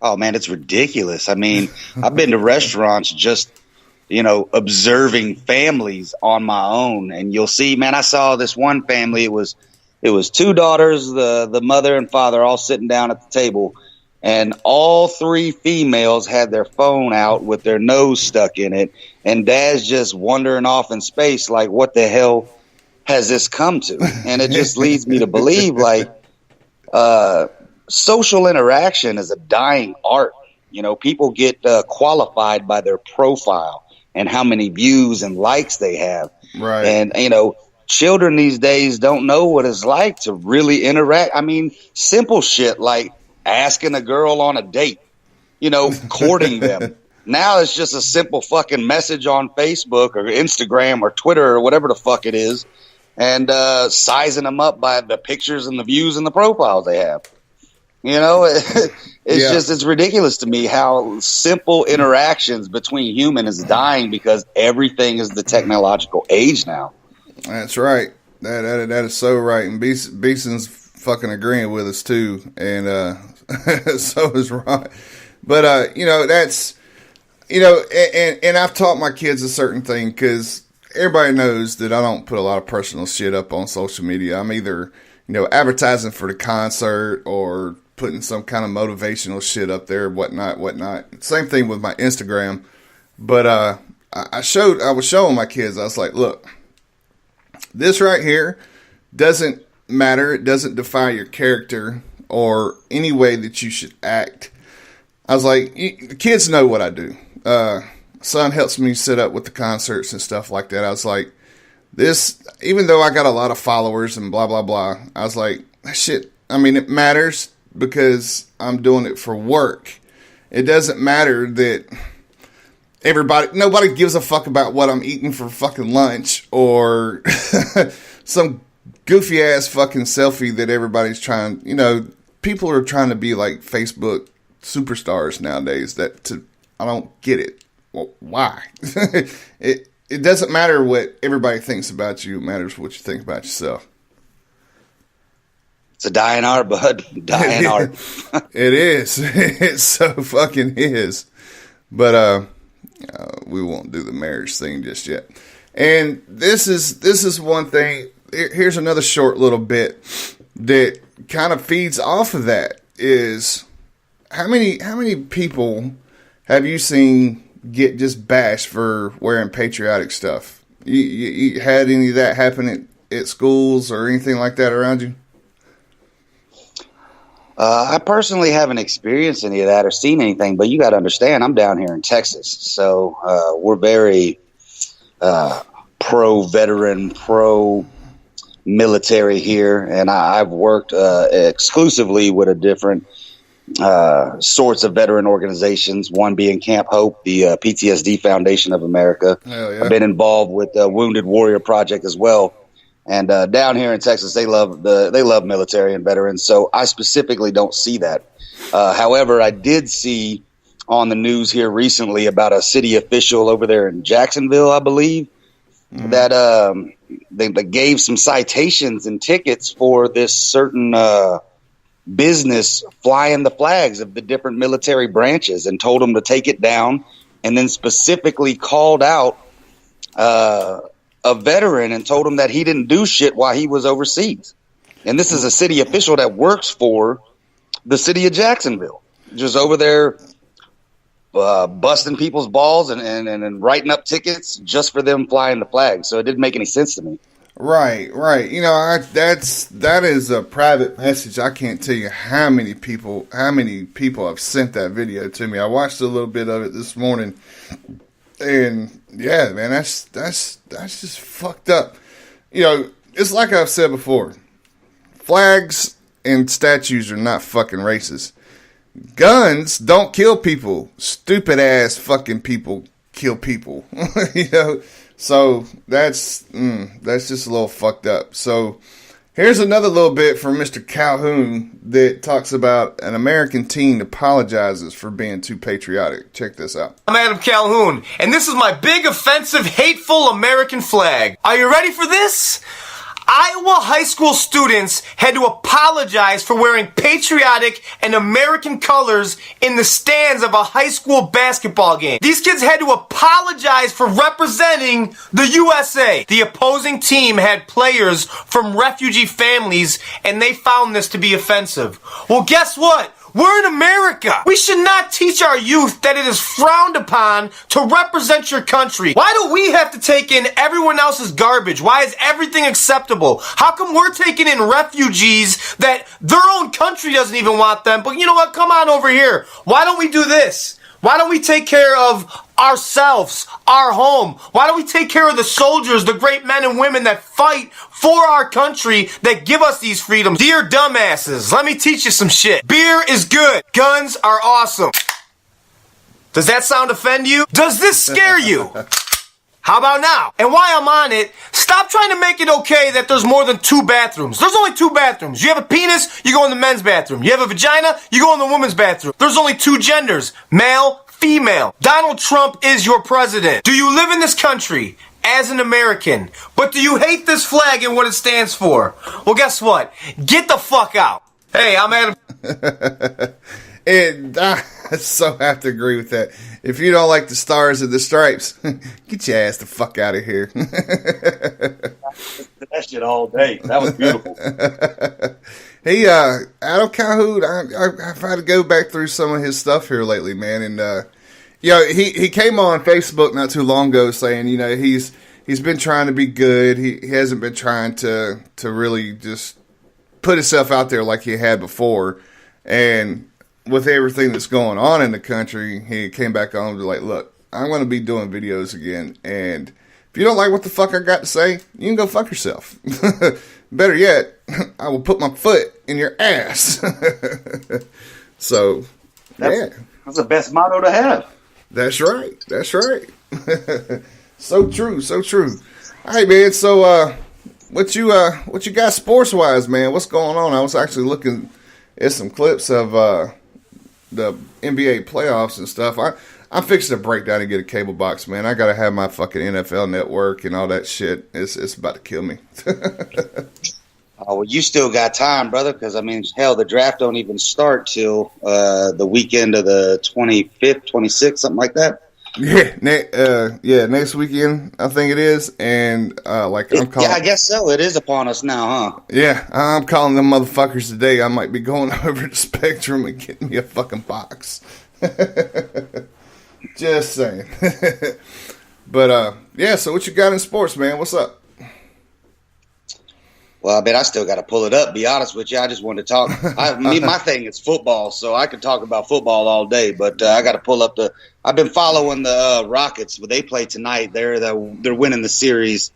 Oh man, it's ridiculous. I mean, I've been to restaurants just, observing families on my own, and you'll see, man, I saw this one family. It was two daughters, the mother and father all sitting down at the table, and all three females had their phone out with their nose stuck in it, and dad's just wandering off in space like, what the hell has this come to? And it just leads me to believe, like, social interaction is a dying art. People get qualified by their profile and how many views and likes they have. Right. And, children these days don't know what it's like to really interact. I mean, simple shit like asking a girl on a date, courting them. Now it's just a simple fucking message on Facebook or Instagram or Twitter or whatever the fuck it is, and sizing them up by the pictures and the views and the profiles they have. It's ridiculous to me how simple interactions between humans is dying because everything is the technological age now. That's right. That is so right. And Beeson's fucking agreeing with us too. And so is Ron. But, that's, and I've taught my kids a certain thing because everybody knows that I don't put a lot of personal shit up on social media. I'm either, advertising for the concert or putting some kind of motivational shit up there, whatnot. Same thing with my Instagram. But I was showing my kids, I was like, look, this right here doesn't matter. It doesn't define your character or any way that you should act. I was like, the kids know what I do. Son helps me set up with the concerts and stuff like that. I was like, this, even though I got a lot of followers and blah, blah, blah, I was like, shit, it matters because I'm doing it for work. It doesn't matter that nobody gives a fuck about what I'm eating for fucking lunch or some goofy ass fucking selfie that everybody's trying, people are trying to be like Facebook superstars nowadays. I don't get it. Well, why? It doesn't matter what everybody thinks about you. It matters what you think about yourself. It's a dying art, bud. Dying art. It is. It so fucking is. But we won't do the marriage thing just yet. And this is one thing. Here's another short little bit that kind of feeds off of that. Is how many people have you seen get just bashed for wearing patriotic stuff? You had any of that happen at schools or anything like that around you? I personally haven't experienced any of that or seen anything, but you got to understand, I'm down here in Texas, so we're very pro-veteran, pro-military here, and I've worked exclusively with a different sorts of veteran organizations, one being Camp Hope, the PTSD Foundation of America. Hell yeah. I've been involved with the Wounded Warrior Project as well. And down here in Texas, they love military and veterans. So I specifically don't see that. However, I did see on the news here recently about a city official over there in Jacksonville, I believe, that they gave some citations and tickets for this certain business flying the flags of the different military branches and told them to take it down, and then specifically called out a veteran and told him that he didn't do shit while he was overseas. And this is a city official that works for the city of Jacksonville, just over there busting people's balls and writing up tickets just for them flying the flag. So it didn't make any sense to me. Right. That is a private message. I can't tell you how many people have sent that video to me. I watched a little bit of it this morning. And yeah, man, that's just fucked up. It's like I've said before. Flags and statues are not fucking racist. Guns don't kill people. Stupid ass fucking people kill people. So that's just a little fucked up. So here's another little bit from Mr. Calhoun that talks about an American teen apologizes for being too patriotic. Check this out. I'm Adam Calhoun, and this is my big, offensive, hateful American flag. Are you ready for this? Iowa high school students had to apologize for wearing patriotic and American colors in the stands of a high school basketball game. These kids had to apologize for representing the USA. The opposing team had players from refugee families, and they found this to be offensive. Well, guess what? We're in America. We should not teach our youth that it is frowned upon to represent your country. Why do we have to take in everyone else's garbage? Why is everything acceptable? How come we're taking in refugees that their own country doesn't even want them? But you know what? Come on over here. Why don't we do this? Why don't we take care of ourselves, our home? Why don't we take care of the soldiers, the great men and women that fight for our country, that give us these freedoms? Dear dumbasses, let me teach you some shit. Beer is good. Guns are awesome. Does that sound offend you? Does this scare you? How about now? And while I'm on it, stop trying to make it okay that there's more than 2 bathrooms. There's only 2 bathrooms. You have a penis, you go in the men's bathroom. You have a vagina, you go in the women's bathroom. There's only 2 genders, male, female. Donald Trump is your president. Do you live in this country as an American, but do you hate this flag and what it stands for? Well, guess what? Get the fuck out. Hey, I'm Adam. And I so have to agree with that. If you don't like the stars and the stripes, get your ass the fuck out of here. That shit all day. That was beautiful. Hey, Adam Calhoun, I've had to go back through some of his stuff here lately, man. And, he came on Facebook not too long ago saying, he's been trying to be good. He hasn't been trying to really just put himself out there like he had before. And with everything that's going on in the country, he came back on and was like, look, I'm going to be doing videos again. And if you don't like what the fuck I got to say, you can go fuck yourself. Better yet, I will put my foot in your ass. So, that's the best motto to have. That's right. That's right. So true. So true. All right, man. So, what you got sports wise, man? What's going on? I was actually looking at some clips of the NBA playoffs and stuff. I'm fixing to break down and get a cable box, man. I gotta have my fucking NFL network and all that shit. It's about to kill me. Oh, well, you still got time, brother, because, hell, the draft don't even start till the weekend of the 25th, 26th, something like that. Next weekend, I think it is. And, I'm calling... Yeah, I guess so. It is upon us now, huh? Yeah, I'm calling them motherfuckers today. I might be going over to Spectrum and getting me a fucking box. Just saying. But, so what you got in sports, man? What's up? Well, I still got to pull it up, be honest with you. I just wanted to talk. My thing is football, so I could talk about football all day, but I got to pull up I've been following the Rockets. They play tonight. They're winning the series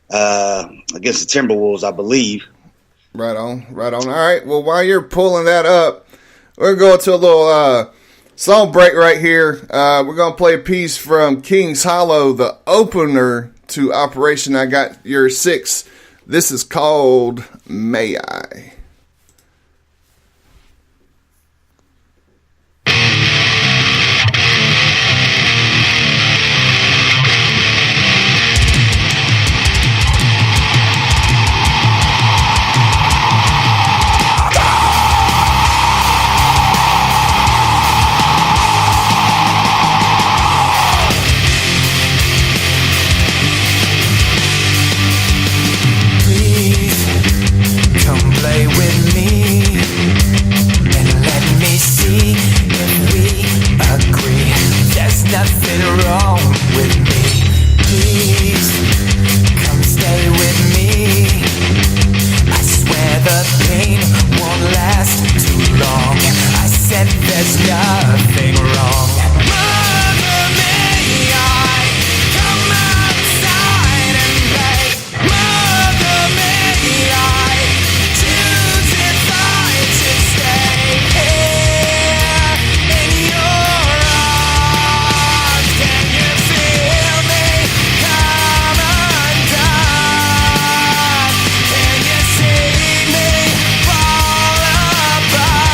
against the Timberwolves, I believe. Right on. All right, well, while you're pulling that up, we're going to a little song break right here. We're going to play a piece from King's Hollow, the opener to Operation I Got Your 6. This is called May I. Nothing wrong with me. Please come stay with me. I swear the pain won't last too long. I said there's nothing wrong. Mother, may I come outside and play? Mother, may I choose if I should stay here in your arms? Can you feel me come undone? Can you see me fall apart?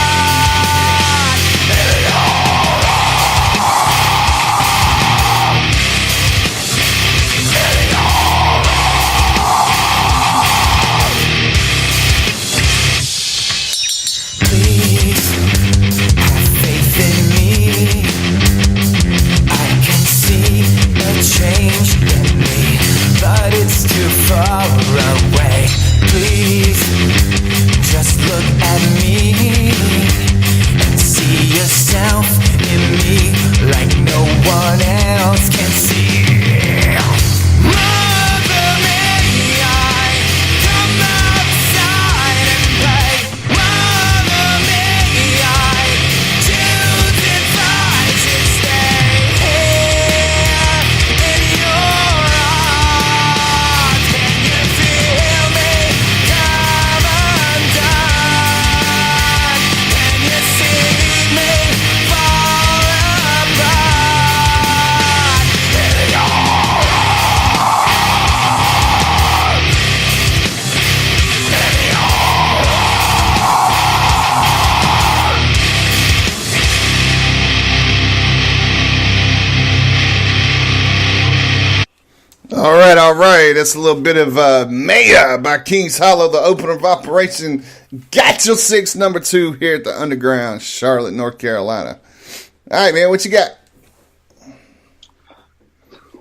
all right. That's a little bit of Maya by Kings Hollow, the opener of Operation Gotcha 6, number 2 here at the Underground, Charlotte, North Carolina. All right, man, what you got?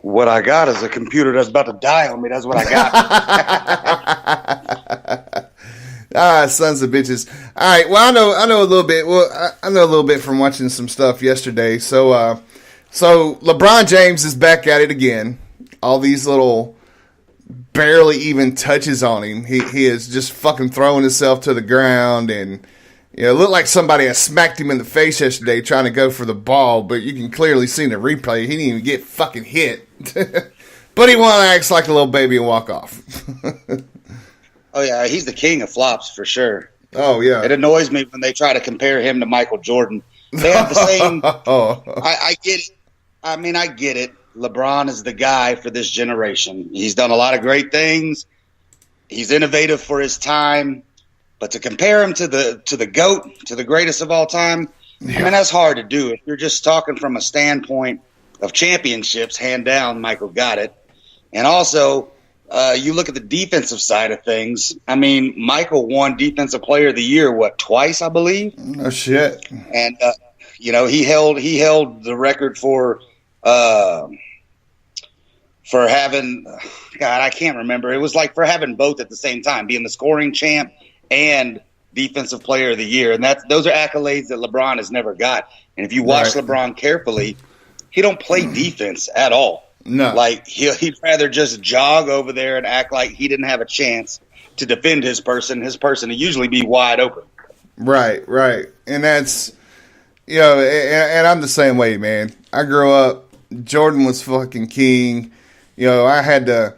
What I got is a computer that's about to die on me. That's what I got. Sons of bitches. All right, well, I know a little bit. Well, I know a little bit from watching some stuff yesterday. So LeBron James is back at it again. All these little barely even touches on him. He is just fucking throwing himself to the ground, and it looked like somebody had smacked him in the face yesterday trying to go for the ball, but you can clearly see in the replay he didn't even get fucking hit. But he wanted to act like a little baby and walk off. Oh yeah, he's the king of flops for sure. Oh yeah, it annoys me when they try to compare him to Michael Jordan. They have the same. I get it. I mean, I get it. LeBron is the guy for this generation. He's done a lot of great things. He's innovative for his time, but to compare him to the GOAT, to the greatest of all time, I mean, that's hard to do. If you're just talking from a standpoint of championships, hand down, Michael got it. And also, you look at the defensive side of things. I mean, Michael won Defensive Player of the Year, twice, I believe? Oh, shit. And, he held the record for having, God, I can't remember. It was like for having both at the same time, being the scoring champ and Defensive Player of the Year. And those are accolades that LeBron has never got. And if you watch LeBron carefully, he don't play defense at all. No. Like, he'd rather just jog over there and act like he didn't have a chance to defend his person. His person to usually be wide open. Right. And that's, and I'm the same way, man. I grew up, Jordan was fucking king. I had the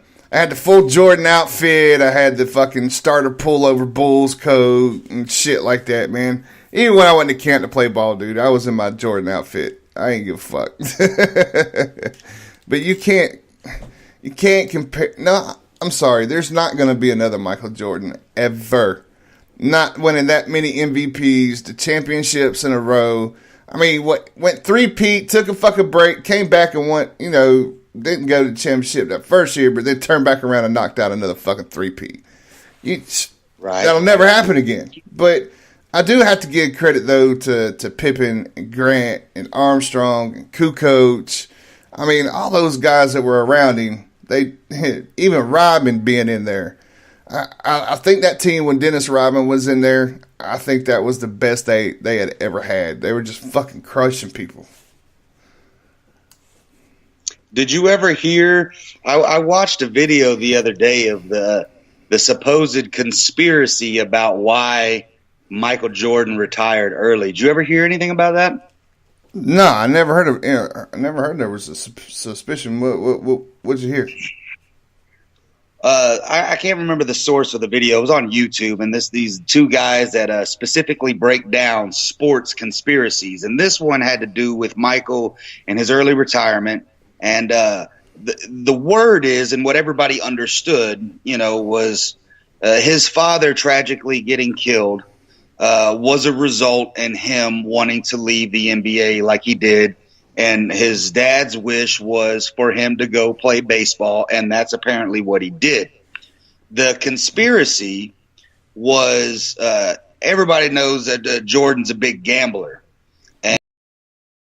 full Jordan outfit. I had the fucking starter pullover Bulls coat and shit like that, man. Even when I went to camp to play ball, dude, I was in my Jordan outfit. I ain't give a fuck. But you can't compare. No, I'm sorry. There's not going to be another Michael Jordan ever. Not winning that many MVPs, the championships in a row. I mean, went three-peat, took a fucking break, came back and went, didn't go to the championship that first year, but then turned back around and knocked out another fucking three-peat. Right. That'll never happen again. But I do have to give credit, though, to Pippen and Grant and Armstrong and Kukoc. I mean, all those guys that were around him, even Rodman being in there. I think that team, when Dennis Rodman was in there, I think that was the best they had ever had. They were just fucking crushing people. Did you ever hear? I watched a video the other day of the supposed conspiracy about why Michael Jordan retired early. Did you ever hear anything about that? No, I never heard of. I never heard there was a suspicion. What'd you hear? I can't remember the source of the video. It was on YouTube, and these two guys that specifically break down sports conspiracies, and this one had to do with Michael and his early retirement. And the word is, and what everybody understood, was his father tragically getting killed was a result in him wanting to leave the NBA like he did. And his dad's wish was for him to go play baseball, and that's apparently what he did. The conspiracy was everybody knows that Jordan's a big gambler.